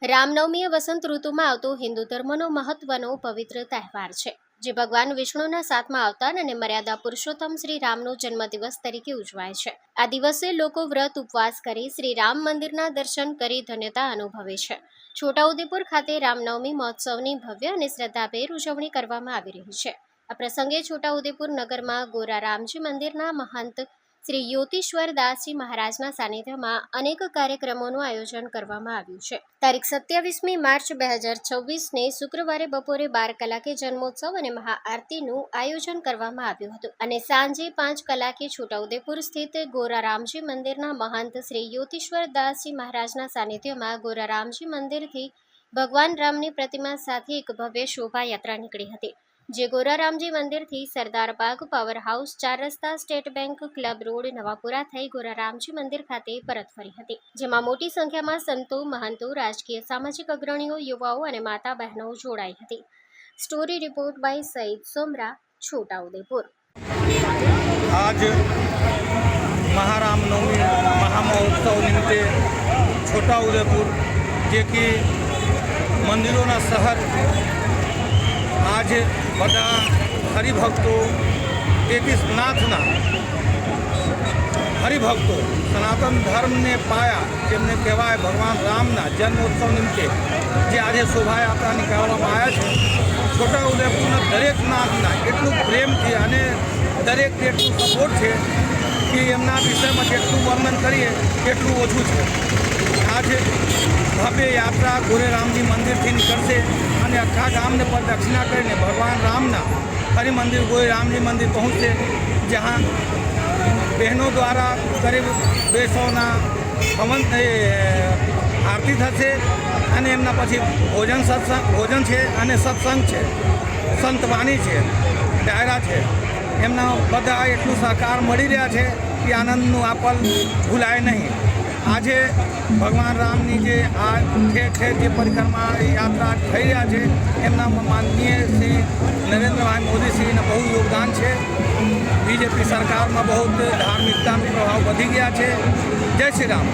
રામનવમી એ વસંત ઋતુમાં આવતો હિન્દુ ધર્મનો મહત્વનો પવિત્ર તહેવાર છે, જે ભગવાન વિષ્ણુના 7મા અવતાર અને મર્યાદા પુરુષોત્તમ શ્રી રામનો જન્મદિવસ તરીકે ઉજવાય છે। આ દિવસે લોકો વ્રત ઉપવાસ કરી શ્રી રામ મંદિરના દર્શન કરી ધન્યતા અનુભવે છે। છોટાઉદેપુર ખાતે રામનવમી મહોત્સવની ભવ્ય અને શ્રદ્ધાભેર ઉજવણી કરવામાં આવી રહી છે। આ પ્રસંગે છોટાઉદેપુર નગરમાં ગોરા રામજી મંદિરના મહંત શ્રી યોતીશ્વર દાસજી મહારાજના સાનિધ્યમાં અનેક કાર્યક્રમોનું આયોજન કરવામાં આવ્યું છે। તારીખ 27મી માર્ચ 2026ને શુક્રવારે બપોરે 12 કલાકે જન્મોત્સવ અને મહાઆરતીનું આયોજન કરવામાં આવ્યું હતું અને સાંજે 5 કલાકે છોટાઉદેપુર સ્થિત ગોરા રામજી મંદિરના મહંત શ્રી યોતીશ્વર દાસજી મહારાજના સાનિધ્યમાં ગોરા રામજી મંદિરથી ભગવાન રામની પ્રતિમા સાથે એક ભવ્ય શોભાયાત્રા નીકળી હતી, જે ગોરા રામજી મંદિરથી સરદાર બાગ પાવર હાઉસ 4 રસ્તા state bank club road Navapura થઈ ગોરા રામજી મંદિર ખાતે પરત ફરી હતી, જેમાં મોટી સંખ્યામાં સંતો, મહંતો, રાજકીય સામાજિક અગ્રણીઓ, યુવાઓ અને માતા બહેનો જોડાઈ હતી। સ્ટોરી રિપોર્ટ બાય સઈદ સોમરા, છોટાઉદેપુર। आज महारामनवमी महामहोत्सव निमित्ते छोटाउदेपुर जे कि मंदिरों शहर आज बड़ा हरिभक्तों नाथना हरिभक्तों सनातन धर्म ने पाया जेमने कहेवाय भगवान रामना जन्मोत्सव निमित्ते जे आज शोभायात्रा निकालवामां आव्या छे। छोटाउदेपुरना दरेक नाथना एटलुं प्रेमथी अने दरेक एटलुं सपोर्ट छे कि एमना विषयमां जेटलुं वर्णन करीए तेटलुं ओछुं छे। आज भव्य यात्रा गोरे रामजी मंदिरथी निकळशे अने आखा गामने प्रदक्षिणा करीने भगवान रामना हरि मंदिर गोरे रामजी मंदिर पहुँचशे, जहाँ बहनों द्वारा करीब 200 हवन आरती थशे अने एमना पछी भोजन छे अने सत्संग छे, संतवाणी छे, डायरा छे। एमना बधा एटलुं सहकार मळी रह्या छे कि आनंदनुं आ पल भूलाय नहीं। आज भगवान रामनी जे आ ठेर ठेर जे परिक्रमा यात्रा थई रह्या छे एमना माननीय श्री नरेंद्र भाई मोदी श्रीने बहुत योगदान है। बीजेपी सरकार में बहुत धार्मिकता प्रभाव बढ़ी गया है। जय श्री राम।